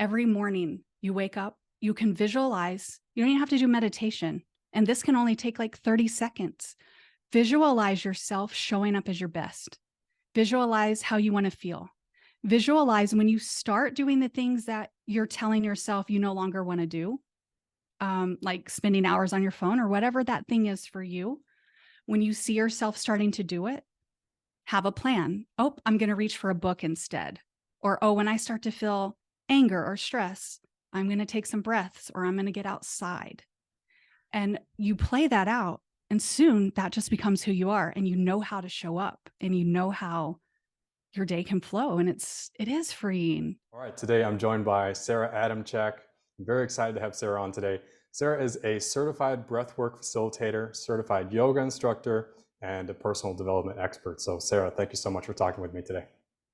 every morning you wake up, you can visualize. You don't even have to do meditation. And this can only take like 30 seconds. Visualize yourself showing up as your best. Visualize how you want to feel. Visualize when you start doing the things that you're telling yourself you no longer want to do, like spending hours on your phone or whatever that thing is for you. When you see yourself starting to do it, have a plan. Oh, I'm going to reach for a book instead. Or, oh, when I start to feel anger or stress, I'm going to take some breaths or I'm going to get outside. And you play that out. And soon that just becomes who you are. And you know how to show up and you know how your day can flow. And it is freeing. All right, today I'm joined by Sara Adamchak. I'm very excited to have Sara on today. Sara is a certified breathwork facilitator, certified yoga instructor, and a personal development expert. So Sara, thank you so much for talking with me today.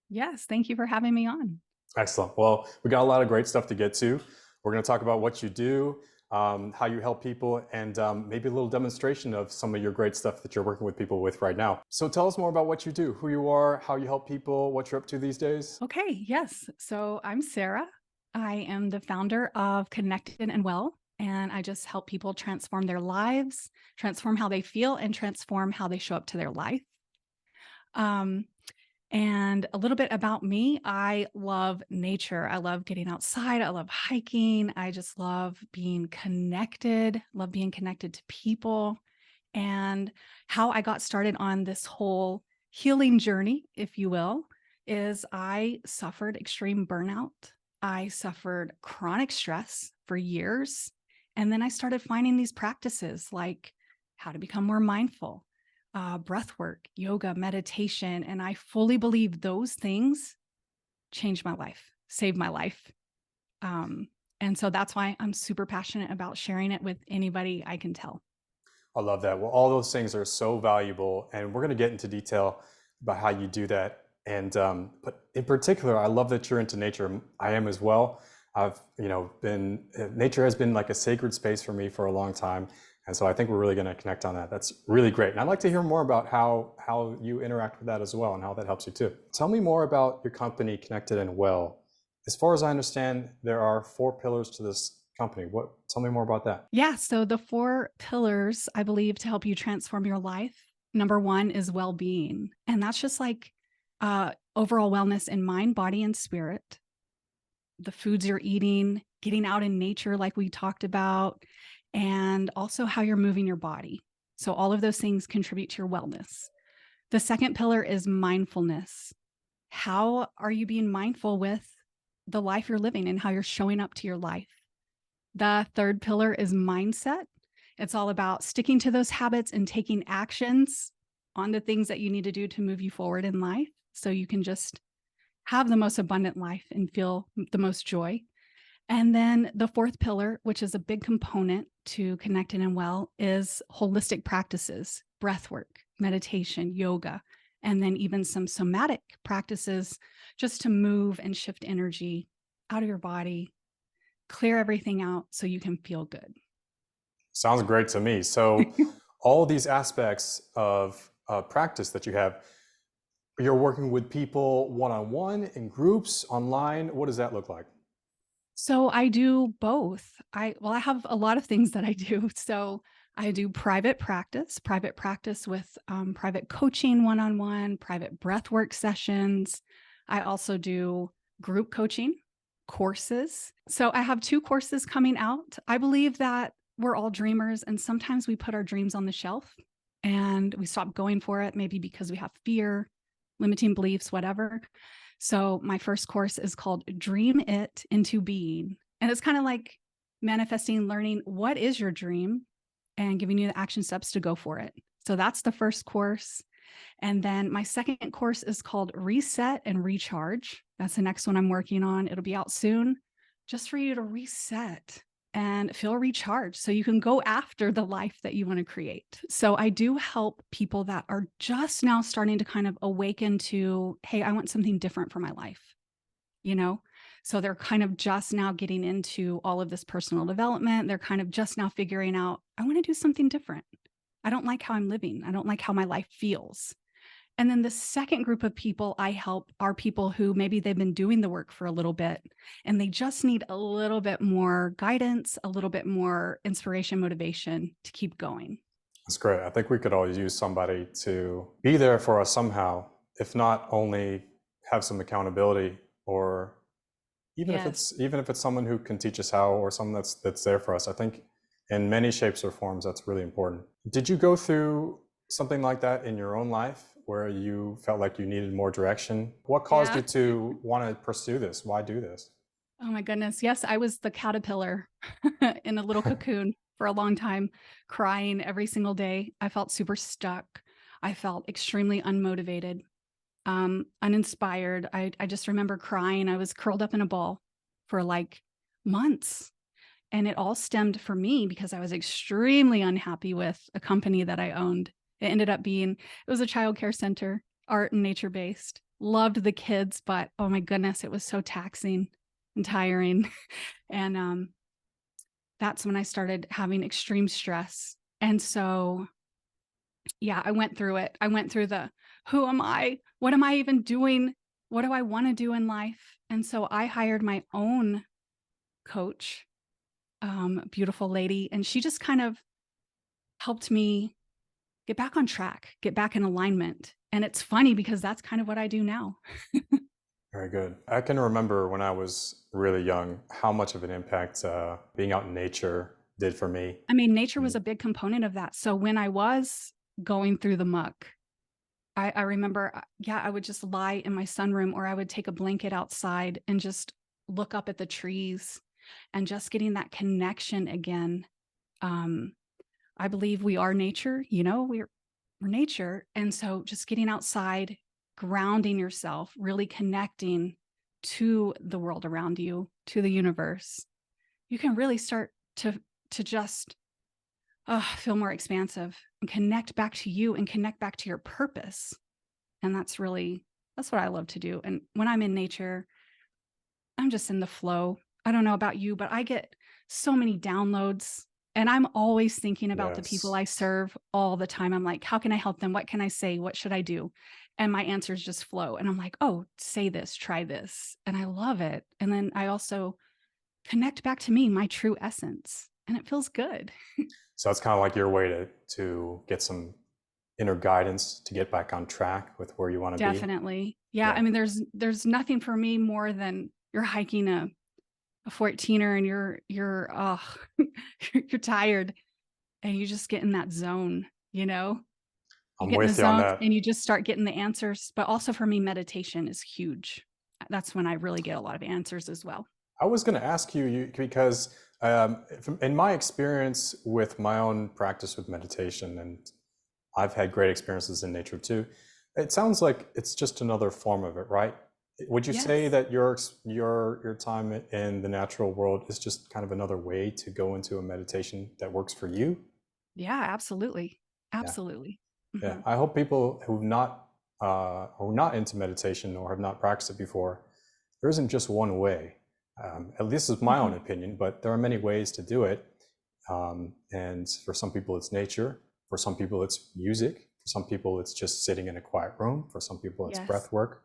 Yes, thank you for having me on. Excellent. Well, we got a lot of great stuff to get to. We're going to talk about what you do, how you help people, and maybe a little demonstration of some of your great stuff that you're working with people with right now. So tell us more about what you do, who you are, how you help people, what you're up to these days. Okay, yes. So I'm Sara. I am the founder of Connected and Well, and I just help people transform their lives, transform how they feel, and transform how they show up to their life. And a little bit about me, I love nature. I love getting outside. I love hiking. I just love being connected, love being connected to people. And how I got started on this whole healing journey, if you will, is I suffered extreme burnout. I suffered chronic stress for years. And then I started finding these practices like how to become more mindful, breath work, yoga, meditation. And I fully believe those things changed my life, saved my life. And so that's why I'm super passionate about sharing it with anybody I can tell. I love that. Well, all those things are so valuable, and we're going to get into detail about how you do that. And but in particular, I love that you're into nature. I am as well. I've been nature has been like a sacred space for me for a long time, and so I think we're really going to connect on that. That's really great, and I'd like to hear more about how you interact with that as well, and how that helps you too. Tell me more about your company, Connected and Well. As far as I understand, there are 4 pillars to this company. Tell me more about that. Yeah. So the 4 pillars, I believe, to help you transform your life. Number 1 is well-being. And that's just like overall wellness in mind, body, and spirit. The foods you're eating, getting out in nature, like we talked about, and also how you're moving your body. So all of those things contribute to your wellness. The second pillar is mindfulness. How are you being mindful with the life you're living and how you're showing up to your life? The third pillar is mindset. It's all about sticking to those habits and taking actions on the things that you need to do to move you forward in life so you can just have the most abundant life and feel the most joy. And then the fourth pillar, which is a big component to Connected and Well, is holistic practices, breath work, meditation, yoga, and then even some somatic practices just to move and shift energy out of your body, clear everything out so you can feel good. Sounds great to me. So all these aspects of practice that you have, you're working with people one-on-one, in groups, online. What does that look like? So I do both. I have a lot of things that I do. So I do private practice with private coaching one-on-one, private breathwork sessions. I also do group coaching courses. So I have 2 courses coming out. I believe that we're all dreamers, and sometimes we put our dreams on the shelf and we stop going for it, maybe because we have fear, limiting beliefs, whatever. So my first course is called Dream It Into Being. And it's kind of like manifesting, learning what is your dream and giving you the action steps to go for it. So that's the first course. And then my second course is called Reset and Recharge. That's the next one I'm working on. It'll be out soon, just for you to reset and feel recharged so you can go after the life that you want to create. So I do help people that are just now starting to kind of awaken to, hey, I want something different for my life, So they're kind of just now getting into all of this personal development. They're kind of just now figuring out, I want to do something different. I don't like how I'm living. I don't like how my life feels. And then the second group of people I help are people who maybe they've been doing the work for a little bit and they just need a little bit more guidance, a little bit more inspiration, motivation to keep going. That's great. I think we could all use somebody to be there for us somehow, if not only have some accountability, or Yes. even if it's someone who can teach us how, or someone that's there for us. I think in many shapes or forms that's really important. Did you go through something like that in your own life where you felt like you needed more direction? What caused Yeah. you to want to pursue this? Why do this? Oh my goodness. Yes, I was the caterpillar in a little cocoon for a long time, crying every single day. I felt super stuck. I felt extremely unmotivated, uninspired. I just remember crying. I was curled up in a ball for like months. And it all stemmed for me because I was extremely unhappy with a company that I owned. It ended up being, it was a childcare center, art and nature based. Loved the kids, but oh my goodness, it was so taxing and tiring. And that's when I started having extreme stress. And so, yeah, I went through it. I went through the who am I? What am I even doing? What do I want to do in life? And so I hired my own coach, beautiful lady, and she just kind of helped me get back on track, get back in alignment. And it's funny because that's kind of what I do now. Very good. I can remember when I was really young how much of an impact being out in nature did for me. I mean, nature was Mm. a big component of that. So when I was going through the muck, I remember, yeah, I would just lie in my sunroom or I would take a blanket outside and just look up at the trees and just getting that connection again. Um, I believe we are nature, we're nature. And so just getting outside, grounding yourself, really connecting to the world around you, to the universe, you can really start to just feel more expansive and connect back to you and connect back to your purpose. And that's what I love to do. And when I'm in nature, I'm just in the flow. I don't know about you, but I get so many downloads and I'm always thinking about the people Yes. I serve all the time. I'm like, how can I help them? What can I say? What should I do? And my answers just flow. And I'm like, oh, say this, try this. And I love it. And then I also connect back to me, my true essence. And it feels good. So that's kind of like your way to get some inner guidance to get back on track with where you want to be. Definitely. Yeah. Yeah. I mean, there's nothing for me more than you're hiking a 14er and you're tired and you just get in that zone, you know? You I'm get in the with you on zone and that. you just start getting the answers. But also for me, meditation is huge. That's when I really get a lot of answers as well. I was going to ask you because in my experience with my own practice with meditation, and I've had great experiences in nature too. It sounds like it's just another form of it, right? Would you say Yes. that your time in the natural world is just kind of another way to go into a meditation that works for you? Yeah, absolutely. Yeah, Absolutely. yeah. Mhm. I hope people who are not into meditation or have not practiced it before, there isn't just one way. At least this is my own Mhm. opinion, but there are many ways to do it. And for some people, it's nature. For some people, it's music. For some people, it's just sitting in a quiet room. For some people, it's Yes. breath work.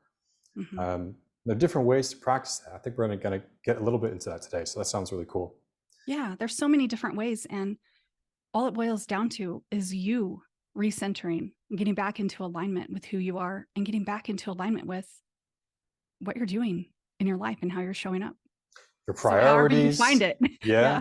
Mhm. Um, there are different ways to practice that. I think we're going to get a little bit into that today. So that sounds really cool. Yeah, there's so many different ways and all it boils down to is you recentering, getting back into alignment with who you are and getting back into alignment with what you're doing in your life and how you're showing up. Your So however you find priorities, it. yeah, Yeah.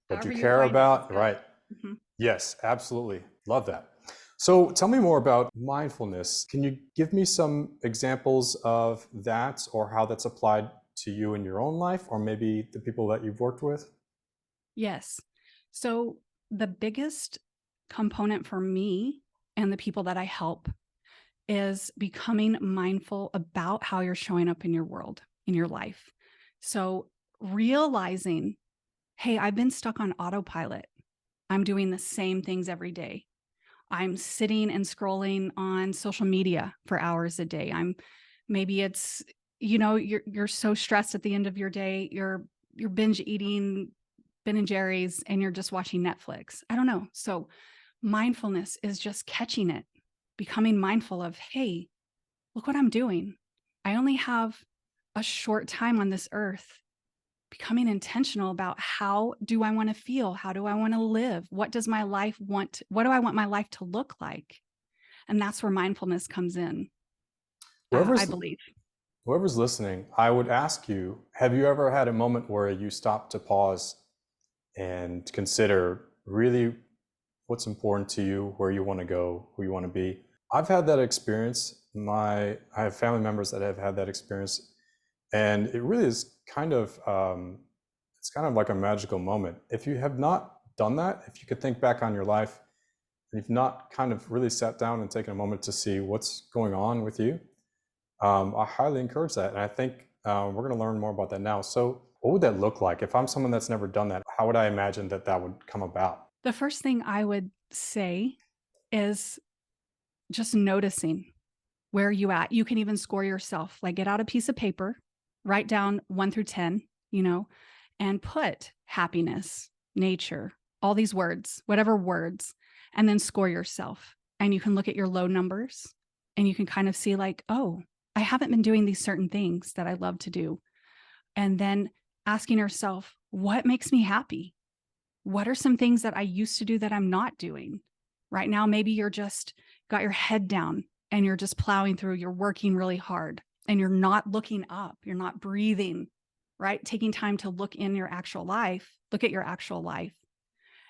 what you However you care find it, it's about, good. right? Mhm. Yes, absolutely. Love that. So tell me more about mindfulness. Can you give me some examples of that or how that's applied to you in your own life or maybe the people that you've worked with? Yes. So the biggest component for me and the people that I help is becoming mindful about how you're showing up in your world, in your life. So realizing, hey, I've been stuck on autopilot. I'm doing the same things every day. I'm sitting and scrolling on social media for hours a day. Maybe it's, you're so stressed at the end of your day, you're binge eating Ben and Jerry's and you're just watching Netflix. I don't know. So mindfulness is just catching it, becoming mindful of, hey, look what I'm doing. I only have a short time on this earth. Becoming intentional about how do I want to feel? How do I want to live? What does my life want? What do I want my life to look like? And that's where mindfulness comes in, I Whoever's believe. whoever's listening, I would ask you, have you ever had a moment where you stopped to pause and consider really what's important to you, where you want to go, who you want to be? I've had that experience. I have family members that have had that experience, and it really is kind of it's kind of like a magical moment. If you have not done that, if you could think back on your life and you've not kind of really sat down and taken a moment to see what's going on with you, I highly encourage that. And I think we're going to learn more about that now. So, what would that look like? If I'm someone that's never done that, how would I imagine that that would come about? The first thing I would say is just noticing where you at. You can even score yourself. Like get out a piece of paper, write down 1 through 10, you know, and put happiness, nature, all these words, whatever words, and then score yourself. And you can look at your low numbers and you can kind of see like, oh, I haven't been doing these certain things that I love to do. And then asking yourself, what makes me happy? What are some things that I used to do that I'm not doing? Right now, maybe you're just got your head down and you're just plowing through, you're working really hard and you're not looking up, you're not breathing, right? Taking time to look in your actual life, look at your actual life.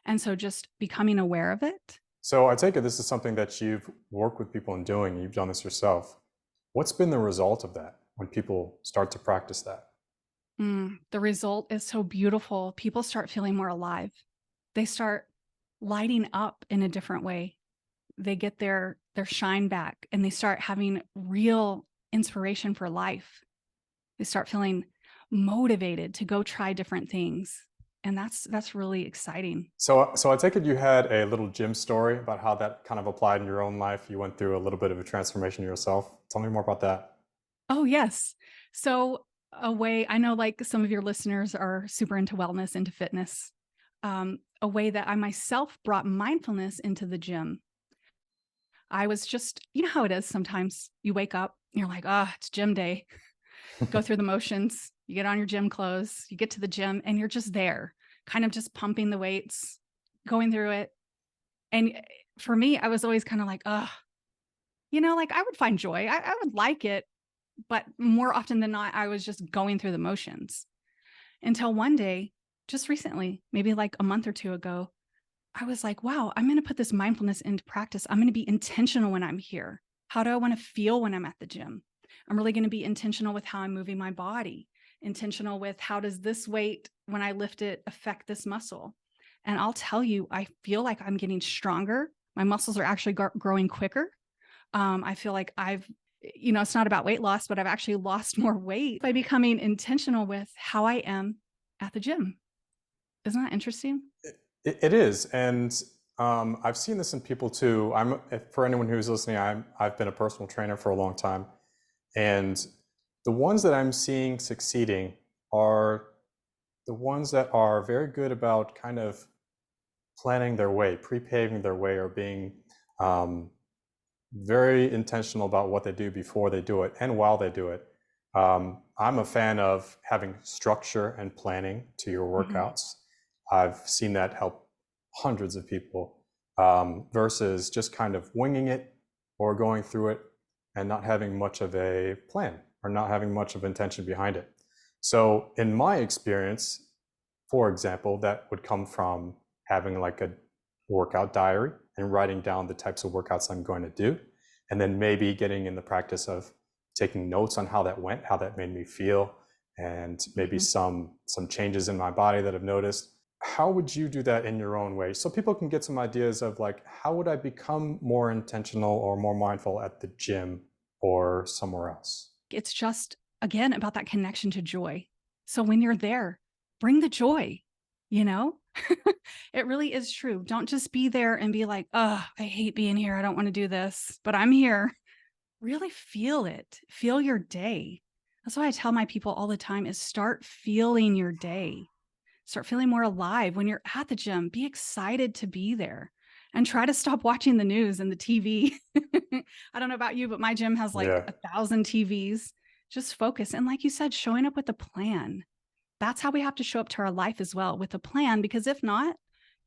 And so just becoming aware of it. So, I take it this is something that you've worked with people in doing, you've done this yourself. What's been the result of that when people start to practice that? The result is so beautiful. People start feeling more alive. They start lighting up in a different way. They get their shine back and they start having real inspiration for life. They start feeling motivated to go try different things. And that's really exciting. So I take it you had a little gym story about how that kind of applied in your own life. You went through a little bit of a transformation yourself. Tell me more about that. Oh, yes. So a way I know like some of your listeners are super into wellness, into fitness. A way that I myself brought mindfulness into the gym. I was just, you know how it is sometimes you wake up, you're like, oh, it's gym day. Go through the motions, you get on your gym clothes, you get to the gym and you're just there, kind of just pumping the weights, going through it. And for me, I was always kind of like, oh, like I would find joy. I would like it. But more often than not, I was just going through the motions until one day, just recently, maybe like a month or two ago, I was like, wow, I'm going to put this mindfulness into practice. I'm going to be intentional when I'm here. How do I want to feel when I'm at the gym? I'm really going to be intentional with how I'm moving my body, intentional with how does this weight, when I lift it, affect this muscle? And I'll tell you, I feel like I'm getting stronger. My muscles are actually growing quicker. I feel like it's not about weight loss, but I've actually lost more weight by becoming intentional with how I am at the gym. Isn't that interesting? It is, and I've seen this in people too. For anyone who's listening, I've been a personal trainer for a long time, and the ones that I'm seeing succeeding are the ones that are very good about kind of planning their way, pre-paving their way, or being um, very intentional about what they do before they do it and while they do it. I'm a fan of having structure and planning to your Mhm. workouts. I've seen that help hundreds of people versus just kind of winging it or going through it and not having much of a plan or not having much of intention behind it. So, in my experience, for example, that would come from having like a workout diary and writing down the types of workouts I'm going to do. And then maybe getting in the practice of taking notes on how that went, how that made me feel, and maybe Mhm. some changes in my body that I've noticed. How would you do that in your own way? So people can get some ideas of like, how would I become more intentional or more mindful at the gym or somewhere else? It's just, again, about that connection to joy. So when you're there, bring the joy, you know? It really is true. Don't just be there and be like, oh, I hate being here. I don't want to do this, but I'm here. Really feel it. Feel your day. That's why I tell my people all the time is start feeling your day. Start feeling more alive when you're at the gym. Be excited to be there. and try to stop watching the news and the TV. I don't know about you, but my gym has like Yeah. 1,000 TVs. Just focus. And like you said, showing up with a plan. That's how we have to show up to our life as well, with a plan, because if not,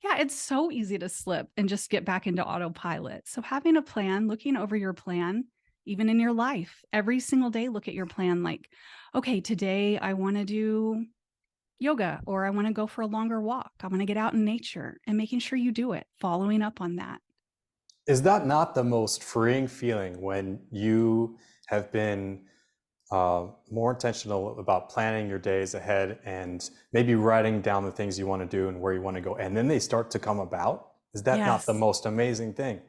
yeah, it's so easy to slip and just get back into autopilot. So having a plan, looking over your plan, even in your life, every single day, look at your plan like, okay, today I want to do yoga, or I want to go for a longer walk. I want to get out in nature, and making sure you do it, following up on that. Is that not the most freeing feeling when you have been more intentional about planning your days ahead and maybe writing down the things you want to do and where you want to go, and then they start to come about? Is that not the Yes. most amazing thing?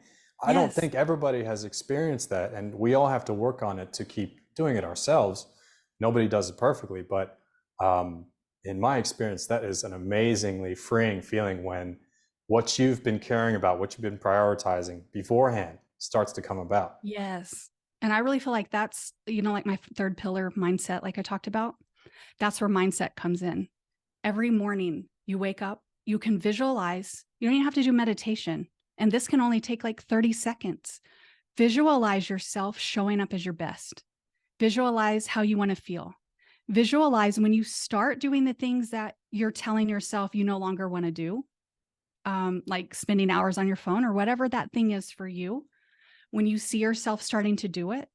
I don't Yes. think everybody has experienced that, and we all have to work on it to keep doing it ourselves. Nobody does it perfectly, but um, in my experience, that is an amazingly freeing feeling when what you've been caring about, what you've been prioritizing beforehand starts to come about. Yes. And I really feel like that's, like my third pillar mindset, like I talked about, that's where mindset comes in. Every morning you wake up, you can visualize, you don't even have to do meditation. And this can only take like 30 seconds. Visualize yourself showing up as your best. Visualize how you want to feel. Visualize when you start doing the things that you're telling yourself you no longer want to do, like spending hours on your phone or whatever that thing is for you. When you see yourself starting to do it,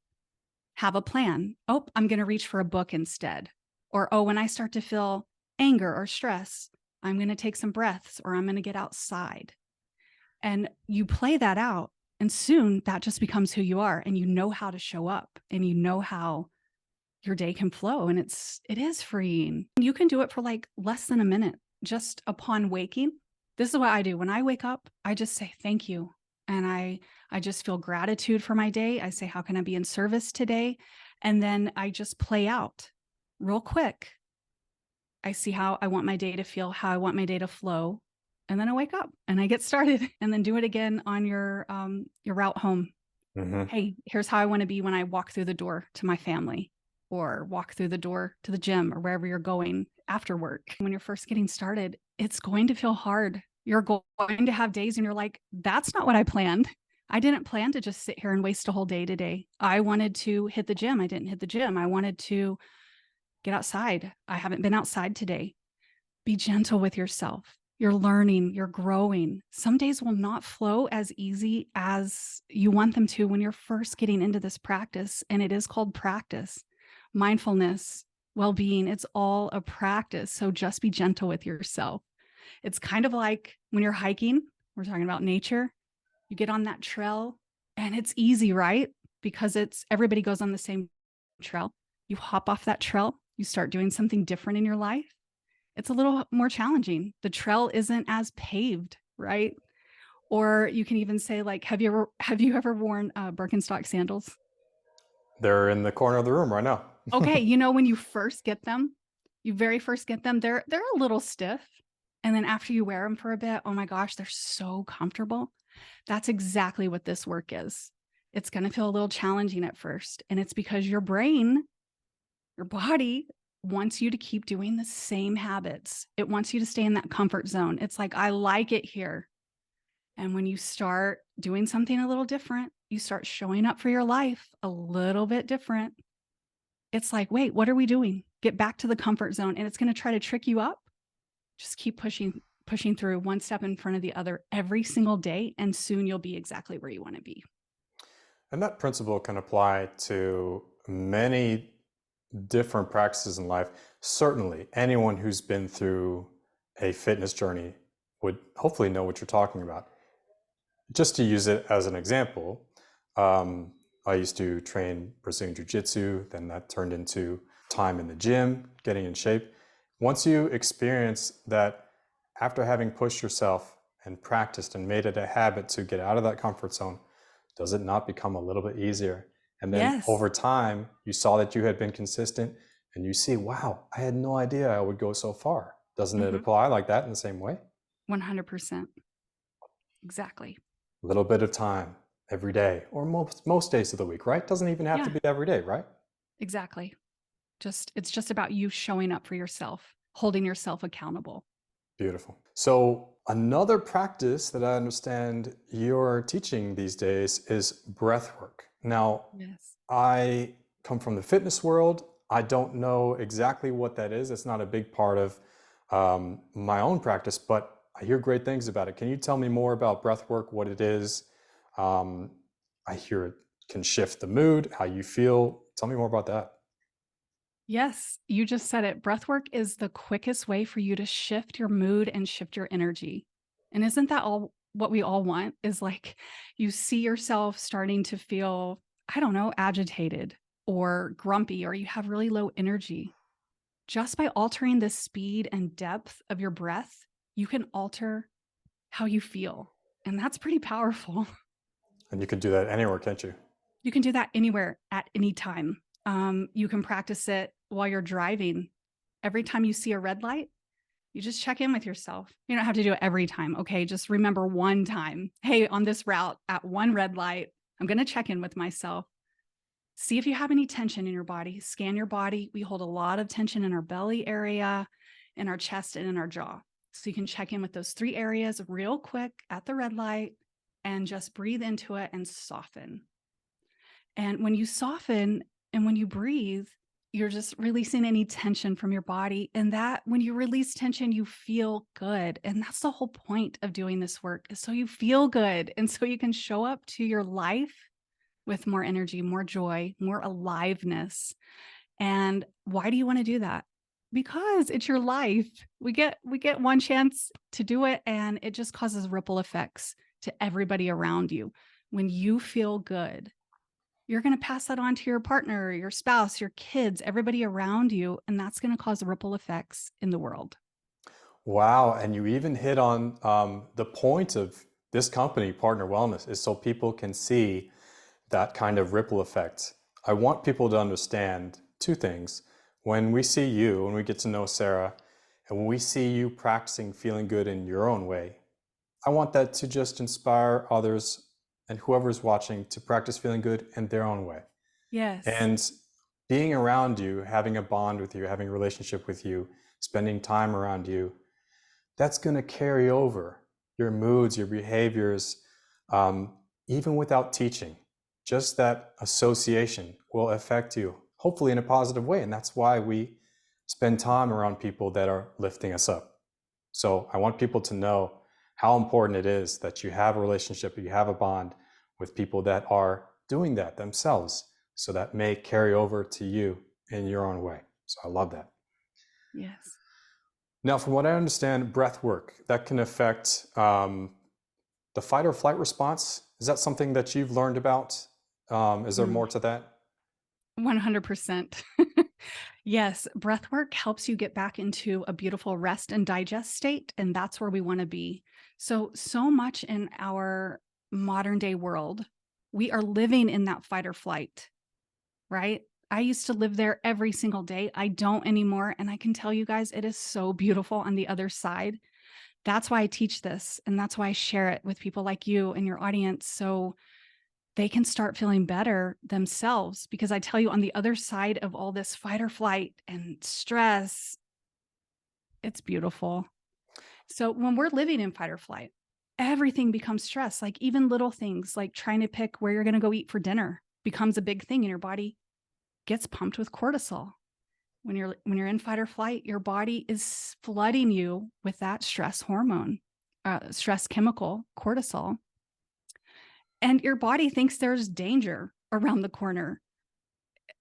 have a plan. Oh, I'm going to reach for a book instead. Or, oh, when I start to feel anger or stress, I'm going to take some breaths, or I'm going to get outside. And you play that out. And soon that just becomes who you are. And you know how to show up, and you know how your day can flow. And it is freeing. You can do it for like less than a minute just upon waking. This is what I do. When I wake up, I just say thank you. And I just feel gratitude for my day. I say, how can I be in service today? And then I just play out real quick. I see how I want my day to feel, how I want my day to flow. And then I wake up and I get started, and then do it again on your route home. Hmm. Hey, here's how I want to be when I walk through the door to my family, or walk through the door to the gym, or wherever you're going after work. When you're first getting started, it's going to feel hard. You're going to have days and you're like, that's not what I planned. I didn't plan to just sit here and waste a whole day today. I wanted to hit the gym. I didn't hit the gym. I wanted to get outside. I haven't been outside today. Be gentle with yourself. You're learning, you're growing. Some days will not flow as easy as you want them to when you're first getting into this practice. And it is called practice. Mindfulness, well being, it's all a practice. So just be gentle with yourself. It's kind of like when you're hiking, we're talking about nature, you get on that trail and it's easy, right? Because everybody goes on the same trail. You hop off that trail, you start doing something different in your life, it's a little more challenging. The trail isn't as paved, right? Or you can even say, like, have you ever worn Birkenstock sandals? They're in the corner of the room right now. Okay, when you first get them, you very first get them, they're a little stiff. And then after you wear them for a bit, oh my gosh, they're so comfortable. That's exactly what this work is. It's going to feel a little challenging at first. And it's because your brain, your body wants you to keep doing the same habits. It wants you to stay in that comfort zone. It's like, I like it here. And when you start doing something a little different, you start showing up for your life a little bit different. It's like, wait, what are we doing? Get back to the comfort zone. And it's going to try to trick you up. Just keep pushing through one step in front of the other every single day. And soon you'll be exactly where you want to be. And that principle can apply to many different practices in life. Certainly, anyone who's been through a fitness journey would hopefully know what you're talking about. Just to use it as an example, I used to train Brazilian Jiu-Jitsu, then that turned into time in the gym, getting in shape. Once you experience that, after having pushed yourself and practiced and made it a habit to get out of that comfort zone, does it not become a little bit easier? And then Yes. over time, you saw that you had been consistent, and you see, wow, I had no idea I would go so far. Doesn't it Mhm. apply like that in the same way? 100%. Exactly. A little bit of time every day, or most days of the week, right? Doesn't even have to Yeah, be every day, right? exactly. It's just about you showing up for yourself, holding yourself accountable. Beautiful. So Another practice that I understand you're teaching these days is breath work. Now, Yes. I come from the fitness world. I don't know exactly what that is. It's not a big part of my own practice, but I hear great things about it. Can you tell me more about breath work, what it is? Um, I hear it can shift the mood, how you feel. Tell me more about that. Yes, you just said it. Breathwork is the quickest way for you to shift your mood and shift your energy. And isn't that all what we all want? Is like you see yourself starting to feel, I don't know, agitated or grumpy, or you have really low energy. Just by altering the speed and depth of your breath, you can alter how you feel. And that's pretty powerful. And you can do that anywhere, can't you? You can do that anywhere at any time. You can practice it while you're driving. Every time you see a red light, you just check in with yourself. You don't have to do it every time. Okay. Just remember one time. Hey, on this route at one red light, I'm going to check in with myself. See if you have any tension in your body. Scan your body. We hold a lot of tension in our belly area, in our chest, and in our jaw. So you can check in with those three areas real quick at the red light and just breathe into it and soften. And when you soften and when you breathe, you're just releasing any tension from your body. And that when you release tension, you feel good. And that's the whole point of doing this work is so you feel good. And so you can show up to your life with more energy, more joy, more aliveness. And why do you want to do that? Because it's your life. We get one chance to do it and it just causes ripple effects to everybody around you. When you feel good, you're going to pass that on to your partner, your spouse, your kids, everybody around you, and that's going to cause ripple effects in the world. Wow. And you even hit on the point of this company, Partner Wellness, is so people can see that kind of ripple effect. I want people to understand two things. When we see you, when we get to know Sara, and when we see you practicing feeling good in your own way, I want that to just inspire others and whoever's watching to practice feeling good in their own way. Yes. And being around you, having a bond with you, having a relationship with you, spending time around you, that's going to carry over your moods, your behaviors, um, even without teaching. Just that association will affect you, hopefully in a positive way. And that's why we spend time around people that are lifting us up. So I want people to know how important it is that you have a relationship, you have a bond with people that are doing that themselves. So that may carry over to you in your own way. So I love that. Yes. Now, from what I understand, breath work that can affect the fight or flight response. Is that something that you've learned about? Is there Mm, more to that? 100%. Yes, breath work helps you get back into a beautiful rest and digest state, and that's where we want to be. So much in our modern day world, we are living in that fight or flight, right? I used to live there every single day. I don't anymore. And I can tell you guys, it is so beautiful on the other side. That's why I teach this. And that's why I share it with people like you and your audience. So they can start feeling better themselves. Because I tell you, on the other side of all this fight or flight and stress, it's beautiful. So when we're living in fight or flight, everything becomes stress. Like even little things like trying to pick where you're going to go eat for dinner becomes a big thing in your body, gets pumped with cortisol. When you're in fight or flight, your body is flooding you with that stress hormone, stress chemical, cortisol, and your body thinks there's danger around the corner.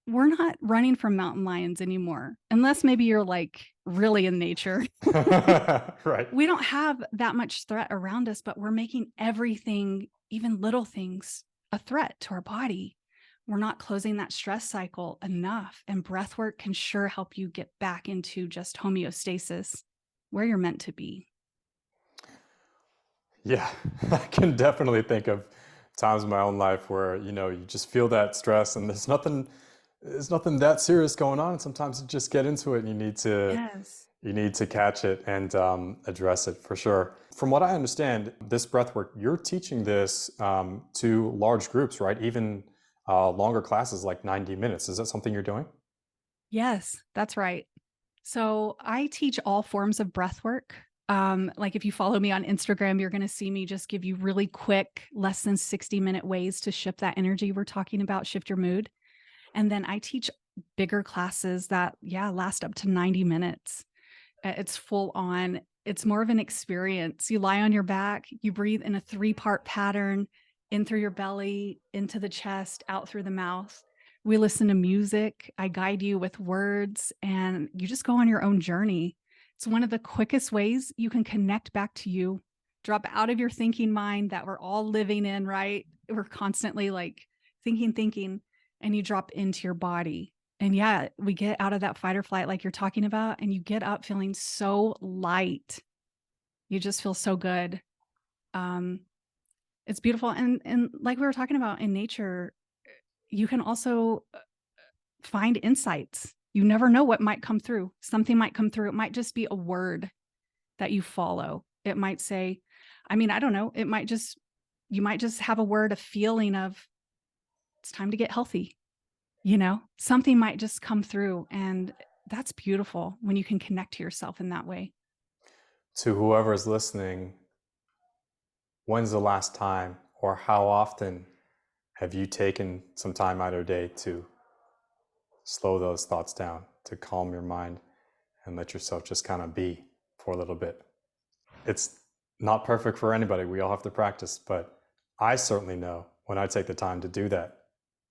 We're not running from mountain lions anymore, unless maybe you're like really in nature. Right. We don't have that much threat around us, but we're making everything, even little things, a threat to our body. We're not closing that stress cycle enough. And breath work can sure help you get back into just homeostasis where you're meant to be. Yeah, I can definitely think of times in my own life where, you just feel that stress and there's nothing that serious going on. And sometimes you just get into it and Yes. you need to catch it and address it for sure. From what I understand, this breath work, you're teaching this to large groups, right? Even longer classes like 90 minutes. Is that something you're doing? Yes, that's right. So I teach all forms of breath work. Like if you follow me on Instagram, you're going to see me just give you really quick, less than 60-minute ways to shift that energy we're talking about, shift your mood. And then I teach bigger classes that, yeah, last up to 90 minutes. It's full on. It's more of an experience. You lie on your back, you breathe in a 3-part pattern, in through your belly, into the chest, out through the mouth. We listen to music. I guide you with words, and you just go on your own journey. It's one of the quickest ways you can connect back to you, drop out of your thinking mind that we're all living in, right? We're constantly like thinking, and you drop into your body. And yeah, we get out of that fight or flight like you're talking about, and you get up feeling so light. You just feel so good. Um, it's beautiful. And like we were talking about in nature, you can also find insights. You never know what might come through. Something might come through. It might just be a word that you follow. It might say, I mean, I don't know. You might just have a word, a feeling of it's time to get healthy. Something might just come through, and that's beautiful when you can connect to yourself in that way. To whoever is listening, when's the last time or how often have you taken some time out of your day to slow those thoughts down, to calm your mind and let yourself just kind of be for a little bit? It's not perfect for anybody. We all have to practice, but I certainly know when I take the time to do that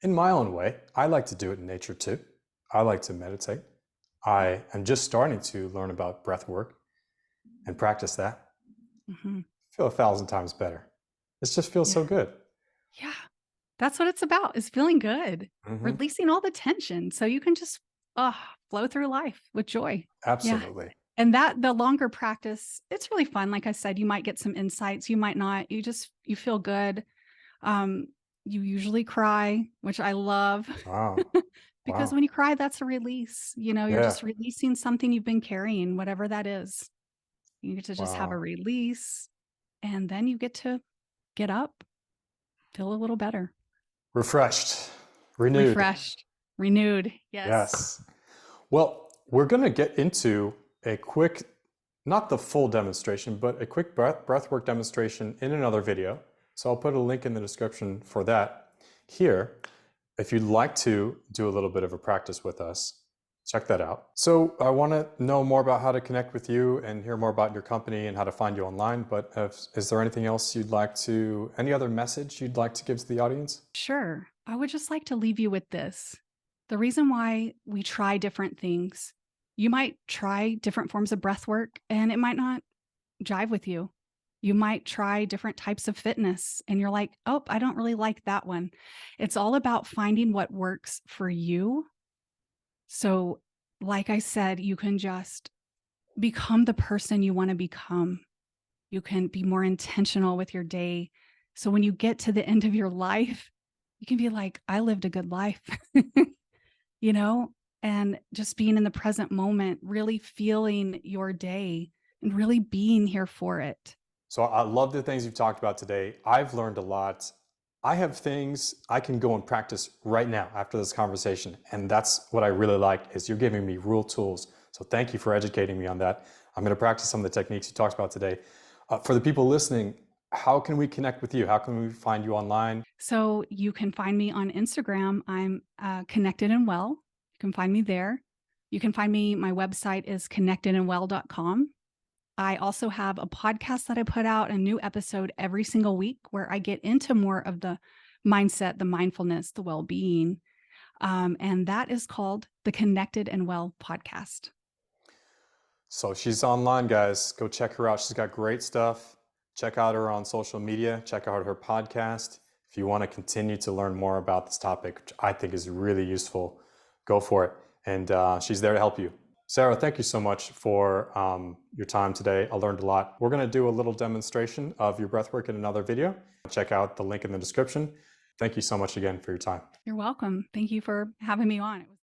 in my own way. I like to do it in nature too. I like to meditate. I am just starting to learn about breath work and practice that. Mhm. Feel 1,000 times better. It just feels Yeah. so good. Yeah. That's what it's about, is feeling good, Hmm. releasing all the tension so you can just flow through life with joy. Yeah. Absolutely. And that the longer practice, it's really fun. Like I said, you might get some insights, you might not. You feel good. Um, you usually cry, which I love. Wow. Because Wow. when you cry, that's a release. You're Yeah. just releasing something you've been carrying, whatever that is. You get to just have a Wow. release, and then you get to get up, feel a little better, Refreshed, renewed. refreshed, renewed. Yes. Yes. Well, we're going to get into a quick, not the full demonstration, but a quick breathwork demonstration in another video. So I'll put a link in the description for that here. If you'd like to do a little bit of a practice with us, check that out. So I want to know more about how to connect with you and hear more about your company and how to find you online. But is there anything else any other message you'd like to give to the audience? Sure. I would just like to leave you with this. The reason why we try different things, you might try different forms of breath work and it might not jive with you. You might try different types of fitness and you're like, oh, I don't really like that one. It's all about finding what works for you. So, like I said, you can just become the person you want to become. You can be more intentional with your day. So, when you get to the end of your life, you can be like, I lived a good life, you know, and just being in the present moment, really feeling your day and really being here for it. So I love the things you've talked about today. I've learned a lot. I have things I can go and practice right now after this conversation. And that's what I really like is you're giving me real tools. So thank you for educating me on that. I'm going to practice some of the techniques you talked about today. For the people listening, how can we connect with you? How can we find you online? So, you can find me on Instagram. I'm connected and well. You can find me there. You can find me, my website is connectedandwell.com. I also have a podcast that I put out, a new episode every single week where I get into more of the mindset, the mindfulness, the well being. And that is called the Connected and Well podcast. So she's online, guys. Go check her out. She's got great stuff. Check out her on social media. Check out her podcast. If you want to continue to learn more about this topic, which I think is really useful, go for it. And she's there to help you. Sara, thank you so much for your time today. I learned a lot. We're going to do a little demonstration of your breathwork in another video. Check out the link in the description. Thank you so much again for your time. You're welcome. Thank you for having me on. It was